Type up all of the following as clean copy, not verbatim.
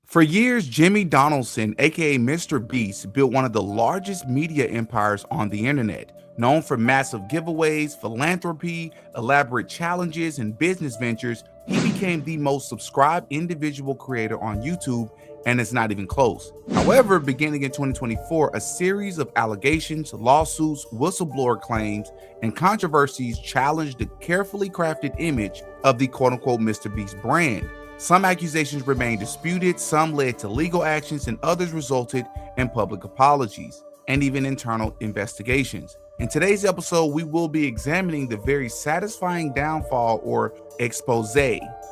For years, Jimmy Donaldson, aka Mr. Beast, built one of the largest media empires on the internet. Known for massive giveaways, philanthropy, elaborate challenges, and business ventures, he became the most subscribed individual creator on YouTube, and it's not even close. However, beginning in 2024, a series of allegations, lawsuits, whistleblower claims, and controversies challenged the carefully crafted image of the quote-unquote Mr. Beast brand. Some accusations remained disputed, some led to legal actions, and others resulted in public apologies and even internal investigations. In today's episode, we will be examining the very satisfying downfall or expose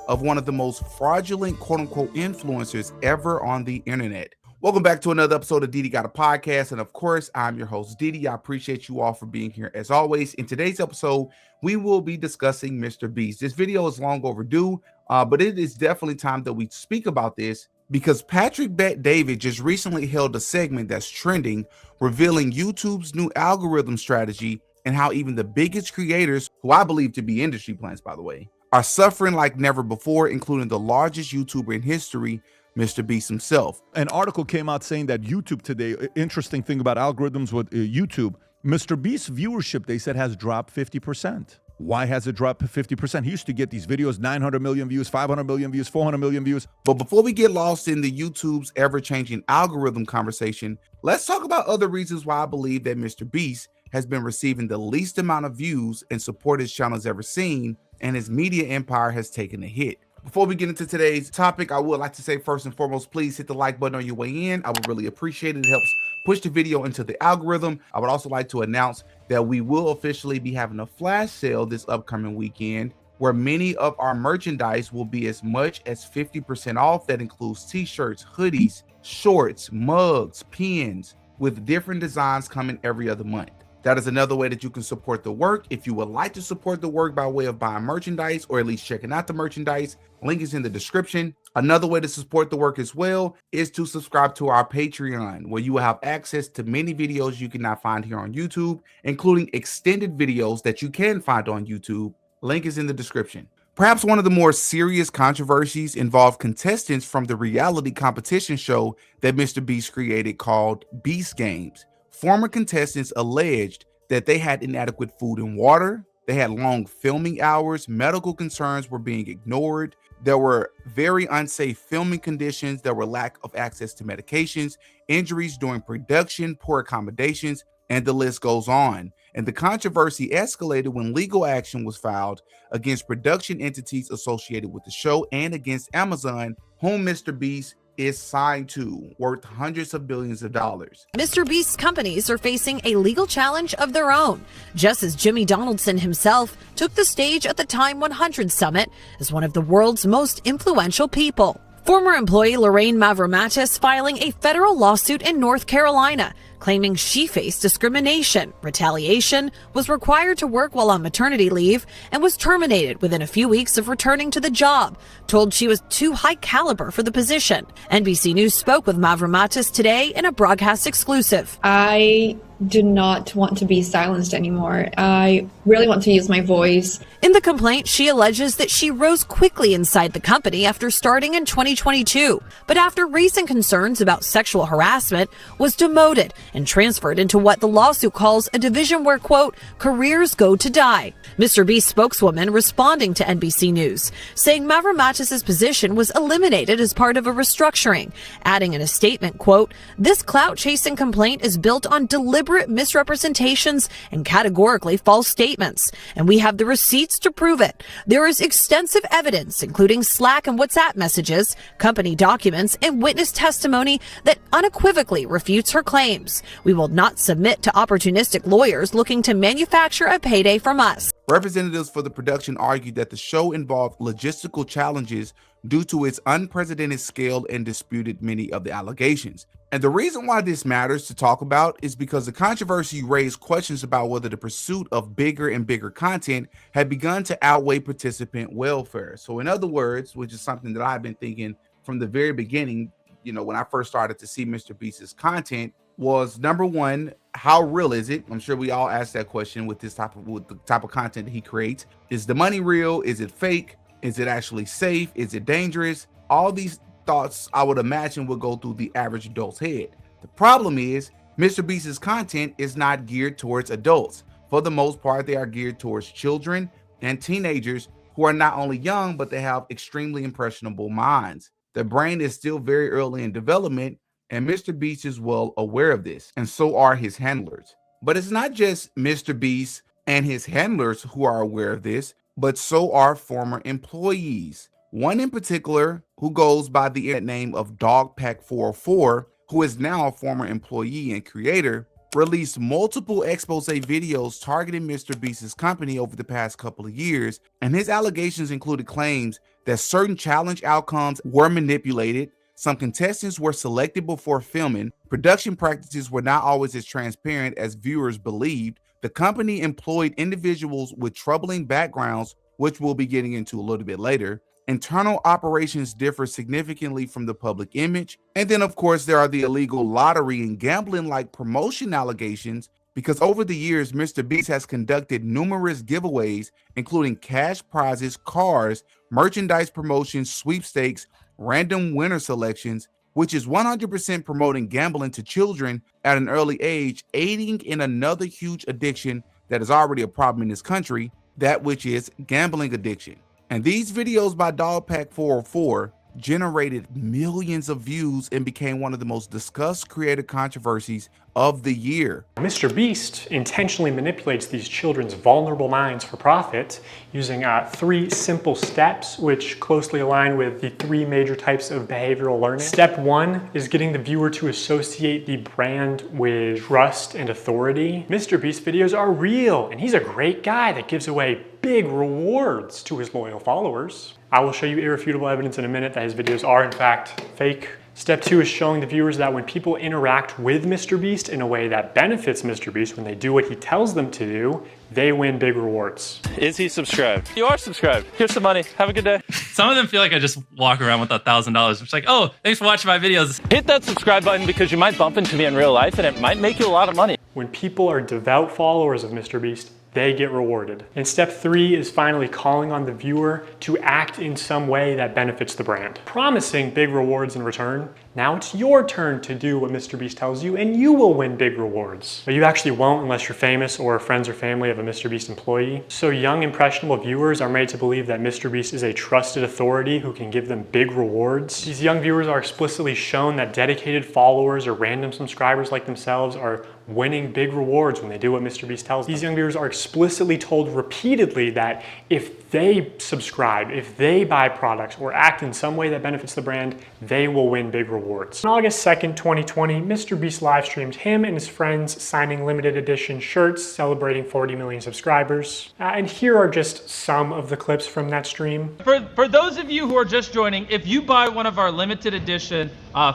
of one of the most fraudulent quote-unquote influencers ever on the internet. Welcome back to another episode of DD Got a Podcast, and of course, I'm your host, DD. I appreciate you all for being here as always. In today's episode, we will be discussing Mr. Beast. This video is long overdue, but it is definitely time that we speak about this because Patrick Bet-David just recently held a segment that's trending, revealing YouTube's new algorithm strategy and how even the biggest creators, who I believe to be industry plants, by the way, are suffering like never before, including the largest YouTuber in history, Mr. Beast himself. An article came out saying that YouTube today, interesting thing about algorithms with YouTube, Mr. Beast's viewership, they said, has dropped 50%. Why has it dropped 50%? He used to get these videos, 900 million views, 500 million views, 400 million views. But before we get lost in the YouTube's ever-changing algorithm conversation, let's talk about other reasons why I believe that Mr. Beast has been receiving the least amount of views and support his channel has ever seen, and his media empire has taken a hit. Before we get into today's topic, I would like to say first and foremost, please hit the like button on your way in. I would really appreciate it. It helps push the video into the algorithm. I would also like to announce that we will officially be having a flash sale this upcoming weekend where many of our merchandise will be as much as 50% off. That includes t-shirts, hoodies, shorts, mugs, pins, with different designs coming every other month. That is another way that you can support the work. If you would like to support the work by way of buying merchandise or at least checking out the merchandise, link is in the description. Another way to support the work as well is to subscribe to our Patreon, where you will have access to many videos you cannot find here on YouTube, including extended videos that you can find on YouTube. Link is in the description. Perhaps one of the more serious controversies involved contestants from the reality competition show that Mr. Beast created called Beast Games. Former contestants alleged that they had inadequate food and water, they had long filming hours, medical concerns were being ignored, there were very unsafe filming conditions, there were lack of access to medications, injuries during production, poor accommodations, and the list goes on. And the controversy escalated when legal action was filed against production entities associated with the show and against Amazon, whom Mr. Beast is signed to, worth hundreds of billions of dollars. Mr. Beast's companies are facing a legal challenge of their own, just as Jimmy Donaldson himself took the stage at the Time 100 Summit as one of the world's most influential people. Former employee Lorraine Mavromatis filing a federal lawsuit in North Carolina, claiming she faced discrimination, retaliation, was required to work while on maternity leave, and was terminated within a few weeks of returning to the job, told she was too high caliber for the position. NBC News spoke with Mavromatis today in a broadcast exclusive. I do not want to be silenced anymore. I really want to use my voice. In the complaint, she alleges that she rose quickly inside the company after starting in 2022, but after recent concerns about sexual harassment, was demoted and transferred into what the lawsuit calls a division where, quote, careers go to die. Mr. Beast spokeswoman responding to NBC News, saying Mavromatis' position was eliminated as part of a restructuring, adding in a statement, quote, this clout-chasing complaint is built on deliberate misrepresentations and categorically false statements, and we have the receipts to prove it. There is extensive evidence, including Slack and WhatsApp messages, company documents, and witness testimony that unequivocally refutes her claims. We will not submit to opportunistic lawyers looking to manufacture a payday from us. Representatives for the production argued that the show involved logistical challenges due to its unprecedented scale and disputed many of the allegations. And the reason why this matters to talk about is because the controversy raised questions about whether the pursuit of bigger and bigger content had begun to outweigh participant welfare. So in other words, which is something that I've been thinking from the very beginning, when I first started to see Mr. Beast's content, was number one, how real is it? I'm sure we all ask that question with the type of content that he creates. Is the money real? Is it fake? Is it actually safe? Is it dangerous? All these thoughts I would imagine would go through the average adult's head. The problem is, Mr. Beast's content is not geared towards adults. For the most part, they are geared towards children and teenagers who are not only young, but they have extremely impressionable minds. The brain is still very early in development, and Mr. Beast is well aware of this, and so are his handlers. But it's not just Mr. Beast and his handlers who are aware of this, but so are former employees. One in particular, who goes by the internet name of Dogpack404, who is now a former employee and creator, released multiple expose videos targeting Mr. Beast's company over the past couple of years, and his allegations included claims that certain challenge outcomes were manipulated, some contestants were selected before filming, production practices were not always as transparent as viewers believed, the company employed individuals with troubling backgrounds, which we'll be getting into a little bit later, internal operations differ significantly from the public image, and then of course there are the illegal lottery and gambling-like promotion allegations, because over the years Mr. Beast has conducted numerous giveaways, including cash prizes, cars, merchandise promotions, sweepstakes, random winner selections, which is 100% promoting gambling to children at an early age, aiding in another huge addiction that is already a problem in this country, that which is gambling addiction. And these videos by Dogpack404 generated millions of views and became one of the most discussed creative controversies of the year. Mr. Beast intentionally manipulates these children's vulnerable minds for profit using 3 simple steps which closely align with the 3 major types of behavioral learning. Step 1 is getting the viewer to associate the brand with trust and authority. Mr. Beast videos are real, and he's a great guy that gives away big rewards to his loyal followers. I will show you irrefutable evidence in a minute that his videos are in fact fake. Step 2 is showing the viewers that when people interact with Mr. Beast in a way that benefits Mr. Beast, when they do what he tells them to do, they win big rewards. Is he subscribed? You are subscribed. Here's some money. Have a good day. Some of them feel like I just walk around with $1,000. It's like, oh, thanks for watching my videos. Hit that subscribe button because you might bump into me in real life and it might make you a lot of money. When people are devout followers of Mr. Beast, they get rewarded. And step 3 is finally calling on the viewer to act in some way that benefits the brand, promising big rewards in return. Now it's your turn to do what Mr. Beast tells you and you will win big rewards. But you actually won't unless you're famous or friends or family of a Mr. Beast employee. So young impressionable viewers are made to believe that Mr. Beast is a trusted authority who can give them big rewards. These young viewers are explicitly shown that dedicated followers or random subscribers like themselves are winning big rewards when they do what Mr. Beast tells them. These young viewers are explicitly told repeatedly that if they subscribe, if they buy products or act in some way that benefits the brand, they will win big rewards. On August 2nd, 2020, Mr. Beast live streamed him and his friends signing limited edition shirts celebrating 40 million subscribers. And here are just some of the clips from that stream. For those of you who are just joining, if you buy one of our limited edition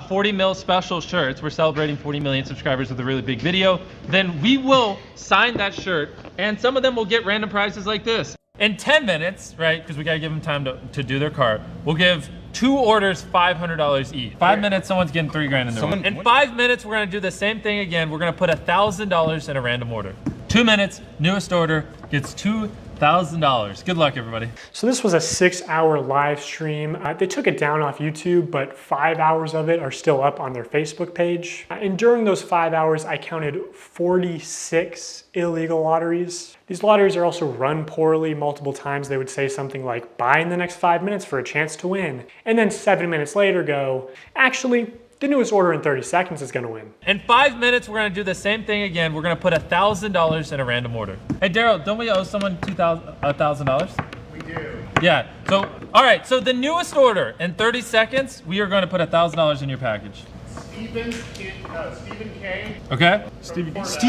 40 mil special shirts, we're celebrating 40 million subscribers with a really big video, then we will sign that shirt and some of them will get random prizes like this. In 10 minutes, right, because we gotta give them time to do their cart, we'll give 2 orders $500 each. 5 minutes, someone's getting $3 in their order. In 5 minutes, we're gonna do the same thing again. We're gonna put $1,000 in a random order. 2 minutes, newest order gets $2,000. Good luck, everybody. So this was a 6-hour live stream. They took it down off YouTube, but 5 hours of it are still up on their Facebook page. And during those 5 hours, I counted 46 illegal lotteries. These lotteries are also run poorly. Multiple times they would say something like, buy in the next 5 minutes for a chance to win. And then 7 minutes later go, actually, the newest order in 30 seconds is gonna win. In 5 minutes, we're gonna do the same thing again. We're gonna put $1,000 in a random order. Hey, Daryl, don't we owe someone $1,000? We do. Yeah, so, all right, so the newest order, in 30 seconds, we are gonna put $1,000 in your package. Stephen K. Okay?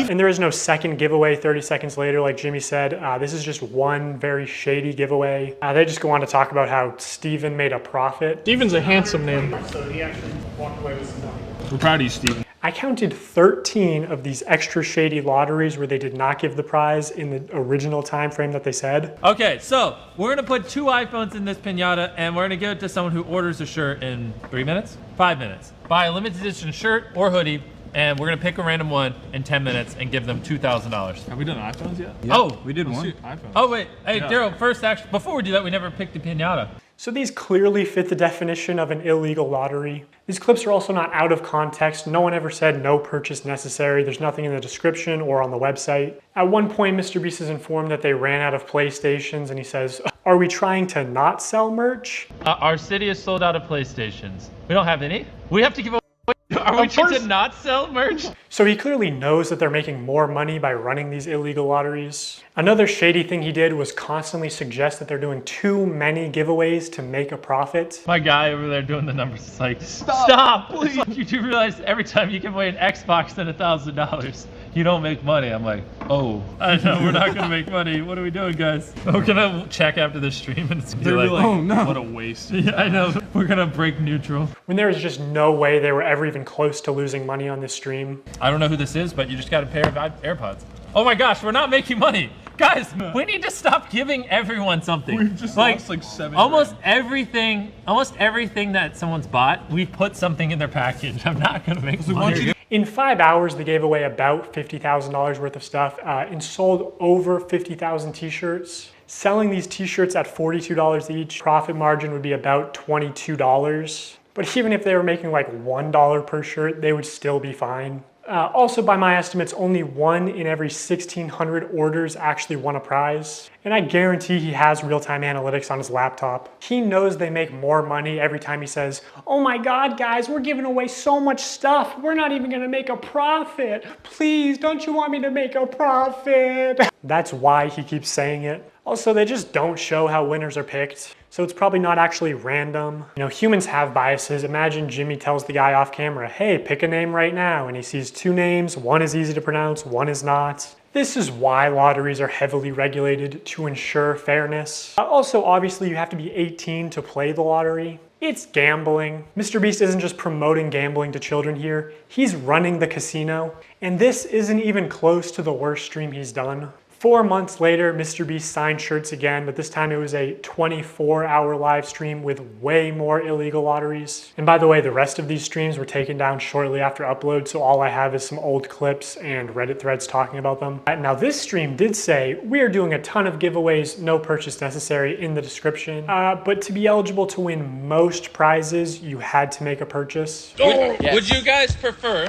And there is no second giveaway 30 seconds later, like Jimmy said. This is just one very shady giveaway. They just go on to talk about how Steven made a profit. Steven's a handsome name. So he actually walked away with some money. We're proud of you, Steven. I counted 13 of these extra shady lotteries where they did not give the prize in the original time frame that they said. Okay, so we're gonna put 2 iPhones in this piñata and we're gonna give it to someone who orders a shirt in 3 minutes? 5 minutes. Buy a limited edition shirt or hoodie, and we're gonna pick a random one in 10 minutes and give them $2,000. Have we done iPhones yet? Oh, We did one. Oh wait, hey Daryl, first actually, before we do that, we never picked the piñata. So these clearly fit the definition of an illegal lottery. These clips are also not out of context. No one ever said no purchase necessary. There's nothing in the description or on the website. At one point, Mr. Beast is informed that they ran out of PlayStations, and he says, "Are we trying to not sell merch?" Our city is sold out of PlayStations. We don't have any. We have to give away. Are we trying to not sell merch? So he clearly knows that they're making more money by running these illegal lotteries. Another shady thing he did was constantly suggest that they're doing too many giveaways to make a profit. My guy over there doing the numbers is like, stop, please. Like, you do realize every time you give away an Xbox and $1,000, you don't make money. I'm like, oh, I know we're not gonna make money. What are we doing, guys? We're gonna check after the stream and it's gonna be like, oh no. What a waste. Yeah, I know. We're gonna break neutral. When there was just no way they were ever even close to losing money on this stream. I don't know who this is, but you just got a pair of AirPods. Oh my gosh, we're not making money. Guys, we need to stop giving everyone something. We've just lost like 7 almost grand. everything that someone's bought, we've put something in their package. I'm not gonna make money. In 5 hours, they gave away about $50,000 worth of stuff and sold over 50,000 t-shirts. Selling these t-shirts at $42 each, profit margin would be about $22. But even if they were making like $1 per shirt, they would still be fine. Also, by my estimates, only 1 in every 1,600 orders actually won a prize. And I guarantee he has real-time analytics on his laptop. He knows they make more money every time he says, "Oh my God, guys, we're giving away so much stuff. We're not even gonna make a profit. Please, don't you want me to make a profit?" That's why he keeps saying it. Also, they just don't show how winners are picked. So it's probably not actually random. You know, humans have biases. Imagine Jimmy tells the guy off camera, "Hey, pick a name right now." And he sees 2 names. One is easy to pronounce, one is not. This is why lotteries are heavily regulated, to ensure fairness. Also, obviously, you have to be 18 to play the lottery. It's gambling. Mr. Beast isn't just promoting gambling to children here. He's running the casino. And this isn't even close to the worst stream he's done. 4 months later, Mr. Beast signed shirts again, but this time it was a 24-hour live stream with way more illegal lotteries. And by the way, the rest of these streams were taken down shortly after upload, so all I have is some old clips and Reddit threads talking about them. Now this stream did say, "We are doing a ton of giveaways, no purchase necessary," in the description. But to be eligible to win most prizes, you had to make a purchase. Would you guys prefer,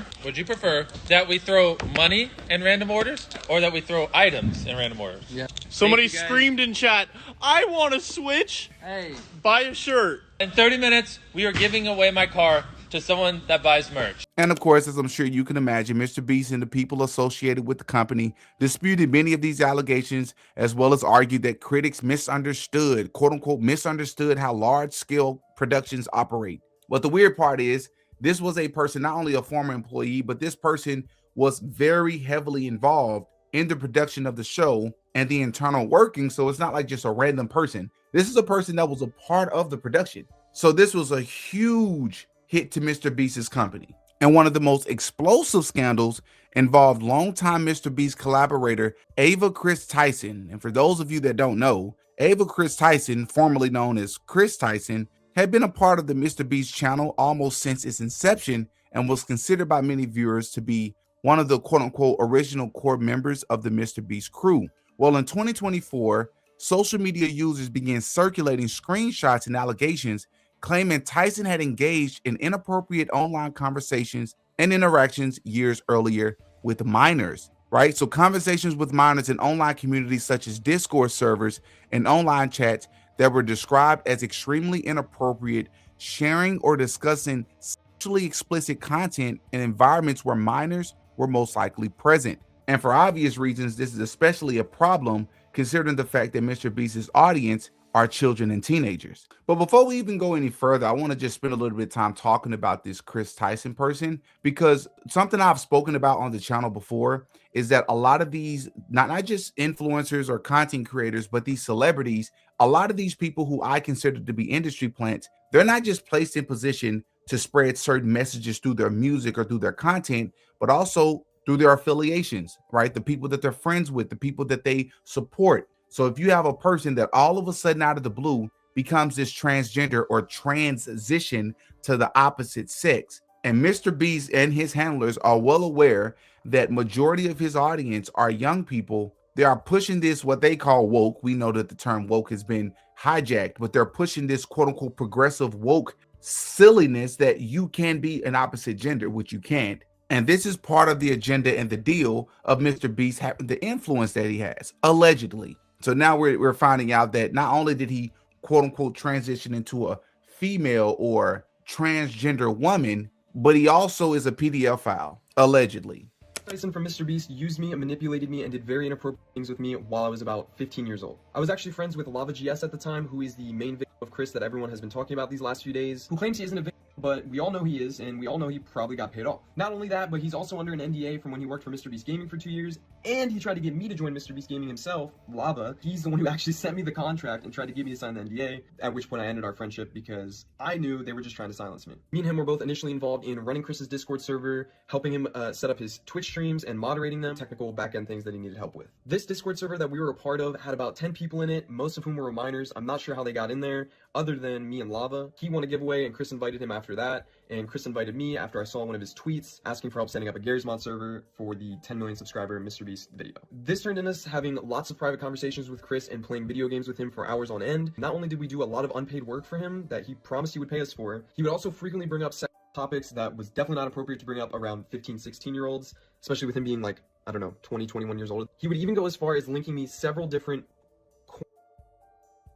that we throw money in random orders or that we throw items in random orders? Yeah. Somebody screamed in chat, "I want a Switch. Hey. Buy a shirt." In 30 minutes, we are giving away my car to someone that buys merch. And of course, as I'm sure you can imagine, Mr. Beast and the people associated with the company disputed many of these allegations, as well as argued that critics misunderstood, quote unquote, misunderstood how large-scale productions operate. But the weird part is, this was a person, not only a former employee, but this person was very heavily involved in the production of the show and the internal working. So it's not like just a random person. This is a person that was a part of the production. So this was a huge hit to Mr. Beast's company. And one of the most explosive scandals involved longtime Mr. Beast collaborator Ava Chris Tyson. And for those of you that don't know, Ava Chris Tyson, formerly known as Chris Tyson, had been a part of the Mr. Beast channel almost since its inception and was considered by many viewers to be one of the quote-unquote original core members of the Mr. Beast crew. Well, in 2024, social media users began circulating screenshots and allegations claiming Tyson had engaged in inappropriate online conversations and interactions years earlier with minors, right? So conversations with minors in online communities such as Discord servers and online chats that were described as extremely inappropriate, sharing or discussing sexually explicit content in environments where minors were most likely present. And for obvious reasons, this is especially a problem considering the fact that Mr. Beast's audience are children and teenagers. But before we even go any further, I want to just spend a little bit of time talking about this Chris Tyson person, because something I've spoken about on the channel before is that a lot of these, not just influencers or content creators, but these celebrities, a lot of these people who I consider to be industry plants, they're not just placed in position to spread certain messages through their music or through their content, but also through their affiliations, right? The people that they're friends with, the people that they support. So if you have a person that all of a sudden out of the blue becomes this transgender or transition to the opposite sex, and Mr. Beast and his handlers are well aware that majority of his audience are young people, They are pushing this, what they call woke. We know that the term woke has been hijacked, but they're pushing this quote unquote progressive woke silliness that you can be an opposite gender, which you can't. And this is part of the agenda and the deal of Mr. Beast having the influence that he has, allegedly. So now we're finding out that not only did he quote unquote transition into a female or transgender woman, but he also is a PDF file, allegedly. Tyson from Mr. Beast used me and manipulated me and did very inappropriate things with me while I was about 15 years old. I was actually friends with Lava GS at the time, who is the main victim of Chris that everyone has been talking about these last few days, who claims he isn't a victim, but we all know he is, and we all know he probably got paid off. Not only that, but he's also under an NDA from when he worked for Mr. Beast Gaming for 2 years, and he tried to get me to join Mr. Beast Gaming himself, Lava. He's the one who actually sent me the contract and tried to get me to sign the NDA, at which point I ended our friendship because I knew they were just trying to silence me. Me and him were both initially involved in running Chris's Discord server, helping him set up his Twitch streams, and moderating them, technical back-end things that he needed help with. This Discord server that we were a part of had about 10 people in it, most of whom were minors. I'm not sure how they got in there, other than me and Lava. He won a giveaway, and Chris invited him after that, and Chris invited me after I saw one of his tweets asking for help setting up a Garry's Mod server for the 10 million subscriber Mr. Beast video. This turned into us having lots of private conversations with Chris and playing video games with him for hours on end. Not only did we do a lot of unpaid work for him that he promised he would pay us for, he would also frequently bring up topics that was definitely not appropriate to bring up around 15, 16-year-olds, especially with him being like, I don't know, 20, 21 years old. He would even go as far as linking me several different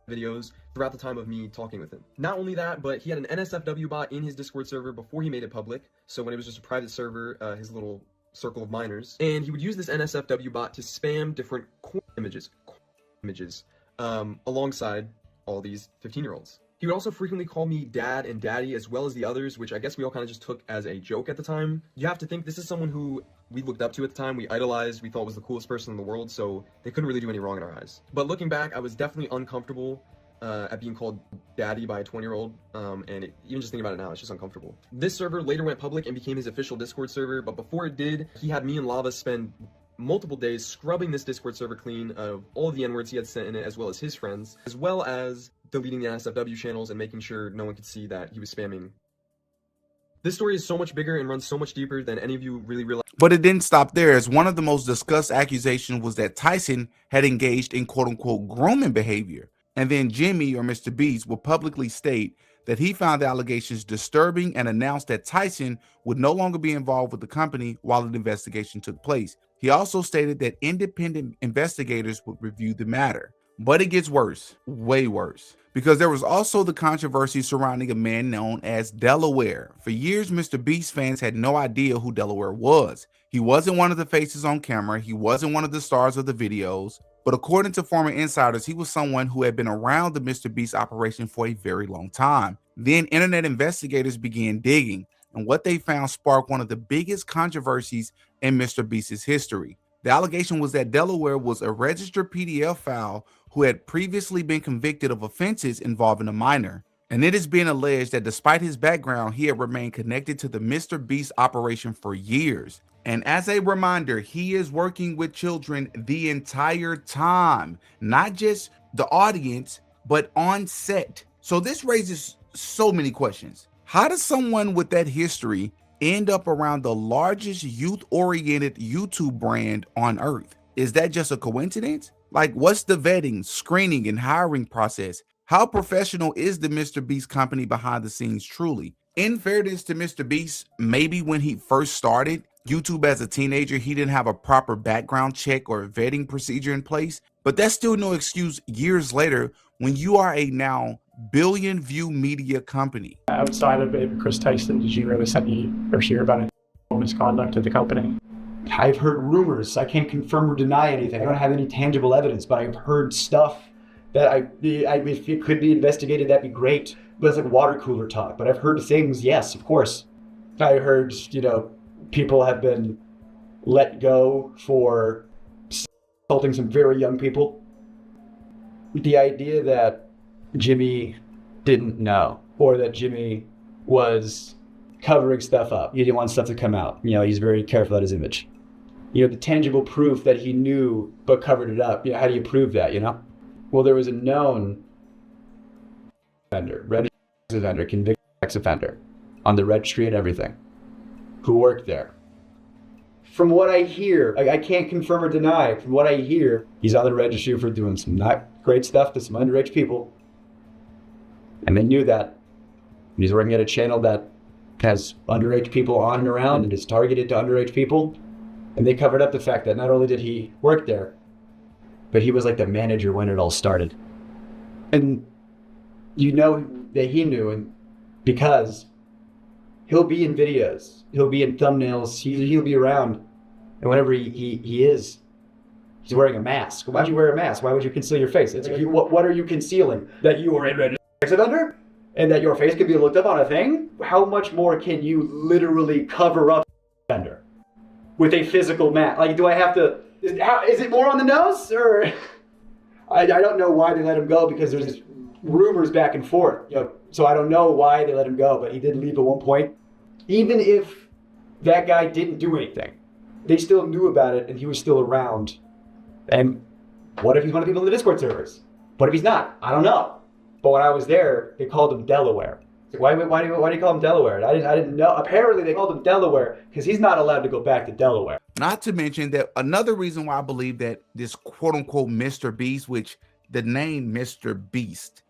videos throughout the time of me talking with him. Not only that, but he had an NSFW bot in his Discord server before he made it public, so when it was just a private server, his little circle of minors, and he would use this NSFW bot to spam different images alongside all these 15-year-olds. He would also frequently call me dad and daddy, as well as the others, which I guess we all kind of just took as a joke at the time. You have to think this is someone who we looked up to at the time, we idolized, we thought was the coolest person in the world, so they couldn't really do any wrong in our eyes. But looking back, I was definitely uncomfortable at being called daddy by a 20-year-old, and even just thinking about it now, it's just uncomfortable. This server later went public and became his official Discord server, but before it did, he had me and Lava spend multiple days scrubbing this Discord server clean of all of the N-words he had sent in it, as well as his friends, as well as deleting the NSFW channels and making sure no one could see that he was spamming. This story is so much bigger and runs so much deeper than any of you really realize. But it didn't stop there, as one of the most discussed accusations was that Tyson had engaged in quote-unquote grooming behavior. And then Jimmy, or Mr. Beast, will publicly state that he found the allegations disturbing and announced that Tyson would no longer be involved with the company while an investigation took place. He also stated that independent investigators would review the matter. But it gets worse, way worse, because there was also the controversy surrounding a man known as Delaware. For years, Mr. Beast fans had no idea who Delaware was. He wasn't one of the faces on camera. He wasn't one of the stars of the videos. But according to former insiders, he was someone who had been around the Mr. Beast operation for a very long time. Then internet investigators began digging, and what they found sparked one of the biggest controversies in Mr. Beast's history. The allegation was that Delaware was a registered PDF file who had previously been convicted of offenses involving a minor. And it is being alleged that despite his background, he had remained connected to the Mr. Beast operation for years. And as a reminder, he is working with children the entire time, not just the audience, but on set. So this raises so many questions. How does someone with that history end up around the largest youth-oriented YouTube brand on earth? Is that just a coincidence? Like, what's the vetting, screening, and hiring process? How professional is the Mr. Beast company behind the scenes truly? In fairness to Mr. Beast, maybe when he first started YouTube as a teenager, he didn't have a proper background check or vetting procedure in place, but that's still no excuse years later when you are a now billion view media company. Outside of it, Chris Tyson, did you really see or hear about any misconduct at the company? I've heard rumors. I can't confirm or deny anything. I don't have any tangible evidence, but I've heard stuff that if it could be investigated, that'd be great. But it's like water cooler talk. But I've heard things, yes, of course. I heard, people have been let go for assaulting some very young people. The idea that Jimmy didn't know, or that Jimmy was covering stuff up. He didn't want stuff to come out. He's very careful about his image. The tangible proof that he knew but covered it up. How do you prove that, Well, there was a known offender, registered sex offender, convicted sex offender, on the registry and everything, who worked there from what I hear, I can't confirm or deny, from what I hear, he's on the registry for doing some not great stuff to some underage people. And they knew that. And he's working at a channel that has underage people on and around and is targeted to underage people. And they covered up the fact that not only did he work there, but he was like the manager when it all started. And you know that he knew, and because he'll be in videos, he'll be in thumbnails, he'll be around. And whenever he is, he's wearing a mask. Why would you wear a mask? Why would you conceal your face? It's like, what are you concealing? That you are a registered sex offender? And that your face can be looked up on a thing? How much more can you literally cover up offender with a physical mask? Like, do I have to, is it more on the nose? Or I don't know why they let him go, because there's rumors back and forth. You know, so I don't know why they let him go, but he did leave at one point. Even if that guy didn't do anything, they still knew about it and he was still around. And what if he's one of the people in the Discord servers? What if he's not? I don't know. But when I was there, they called him Delaware. Why do you call him Delaware? I didn't know. Apparently, they called him Delaware because he's not allowed to go back to Delaware. Not to mention that another reason why I believe that this quote unquote Mr. Beast, which the name Mr. Beast,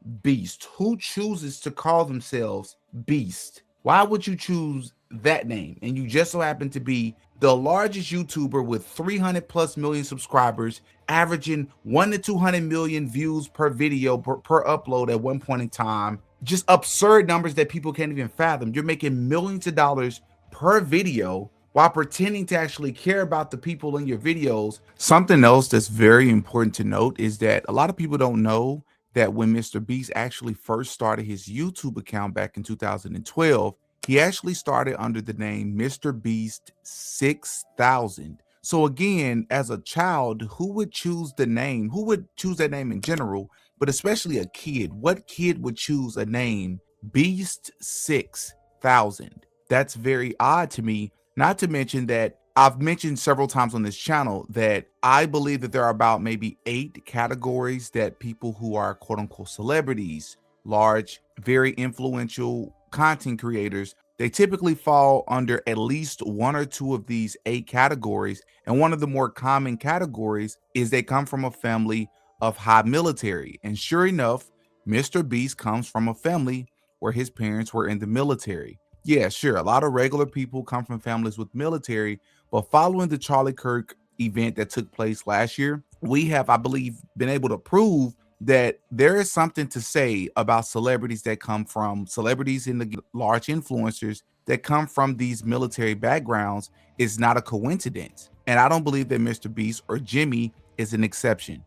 who chooses to call themselves Beast? Why would you choose that name? And you just so happen to be the largest YouTuber with 300+ million subscribers, averaging 1 to 200 million views per video per upload at one point in time. Just absurd numbers that people can't even fathom. You're making millions of dollars per video while pretending to actually care about the people in your videos. Something else that's very important to note is that a lot of people don't know that when Mr. Beast actually first started his YouTube account back in 2012, he actually started under the name Mr. Beast 6000. So again, as a child, who would choose the name? Who would choose that name in general, but especially a kid? What kid would choose a name Beast 6000? That's very odd to me. Not to mention that I've mentioned several times on this channel that I believe that there are about maybe 8 categories that people who are quote unquote celebrities, large, very influential content creators, they typically fall under at least 1 or 2 of these 8 categories. And one of the more common categories is they come from a family of high military. And sure enough, Mr. Beast comes from a family where his parents were in the military. Yeah, sure, a lot of regular people come from families with military, but following the Charlie Kirk event that took place last year, we have, I believe, been able to prove that there is something to say about celebrities that come from celebrities and the large influencers that come from these military backgrounds is not a coincidence. And I don't believe that Mr. Beast or Jimmy is an exception.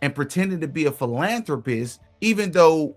And pretending to be a philanthropist, even though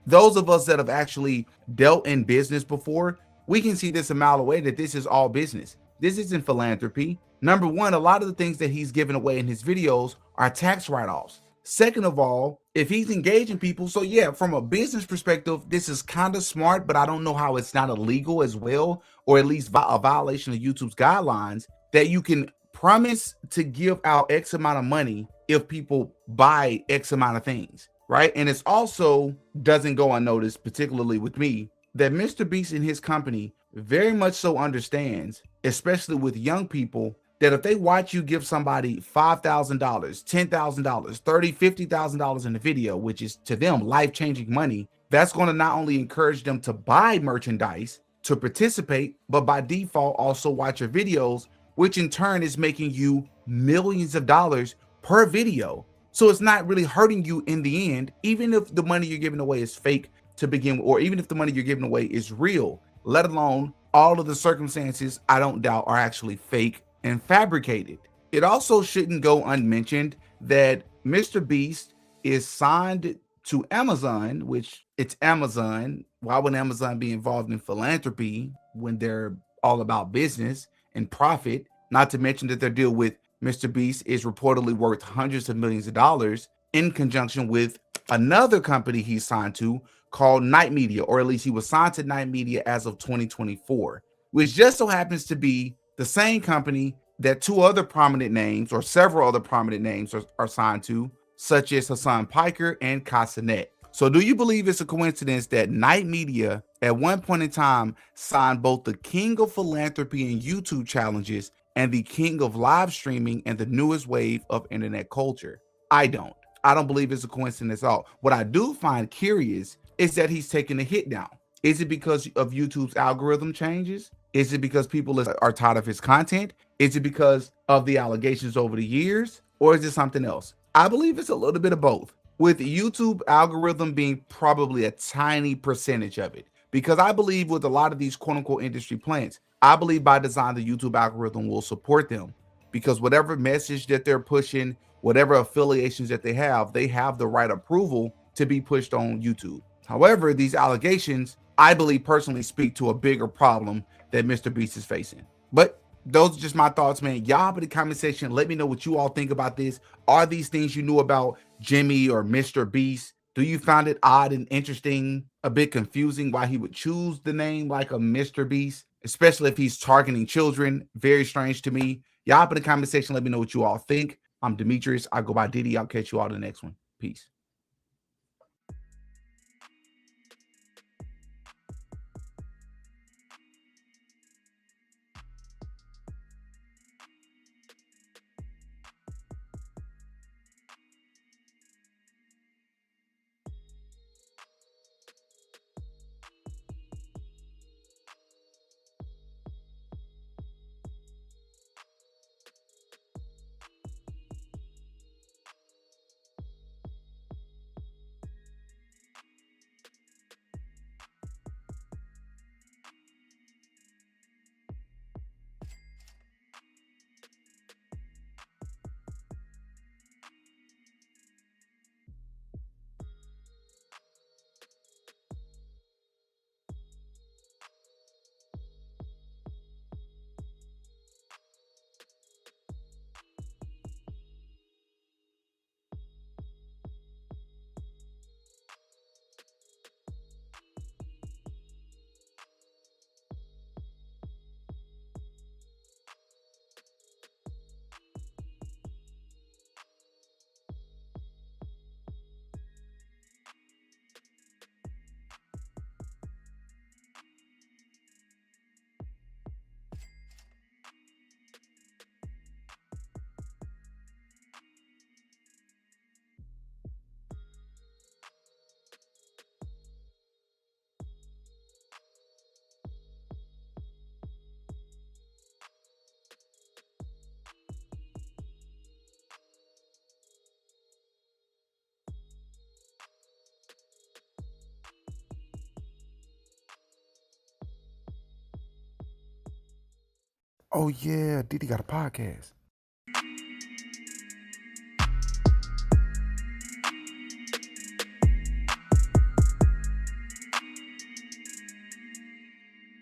those of us that have actually dealt in business before, we can see this a mile away that this is all business. This isn't philanthropy. Number one, a lot of the things that he's giving away in his videos are tax write-offs. Second of all, if he's engaging people, so yeah, from a business perspective, this is kind of smart, but I don't know how it's not illegal as well, or at least a violation of YouTube's guidelines, that you can promise to give out X amount of money if people buy X amount of things, right? And it's also doesn't go unnoticed, particularly with me, that Mr. Beast and his company very much so understands, especially with young people, that if they watch you give somebody $5,000, $10,000, $30,000, $50,000 in the video, which is to them life-changing money, that's going to not only encourage them to buy merchandise, to participate, but by default also watch your videos, which in turn is making you millions of dollars per video. So it's not really hurting you in the end, even if the money you're giving away is fake to begin with, or even if the money you're giving away is real, let alone all of the circumstances I don't doubt are actually fake and fabricated. It also shouldn't go unmentioned that Mr. Beast is signed to Amazon, which it's Amazon. Why would Amazon be involved in philanthropy when they're all about business and profit? Not to mention that their deal with Mr. Beast is reportedly worth hundreds of millions of dollars in conjunction with another company he's signed to called Night Media, or at least he was signed to Night Media as of 2024, which just so happens to be the same company that 2 other prominent names, or several other prominent names are signed to, such as Hassan Piker and Casanet. So do you believe it's a coincidence that Night Media at one point in time signed both the king of philanthropy and YouTube challenges and the king of live streaming and the newest wave of internet culture? I don't. I don't believe it's a coincidence at all. What I do find curious is that he's taking a hit down. Is it because of YouTube's algorithm changes? Is it because people are tired of his content? Is it because of the allegations over the years? Or is it something else? I believe it's a little bit of both, with YouTube algorithm being probably a tiny percentage of it. Because I believe with a lot of these quote unquote industry plants, I believe by design, the YouTube algorithm will support them, because whatever message that they're pushing, whatever affiliations that they have the right approval to be pushed on YouTube. However, these allegations, I believe personally, speak to a bigger problem that Mr. Beast is facing. But those are just my thoughts, man. Y'all in the comment section, let me know what you all think about this. Are these things you knew about Jimmy or Mr. Beast? Do you find it odd and interesting, a bit confusing why he would choose the name like a Mr. Beast, especially if he's targeting children? Very strange to me. Y'all in the comment section, let me know what you all think. I'm Demetrius. I go by Diddy. I'll catch you all in the next one. Peace. Oh yeah, Diddy got a podcast.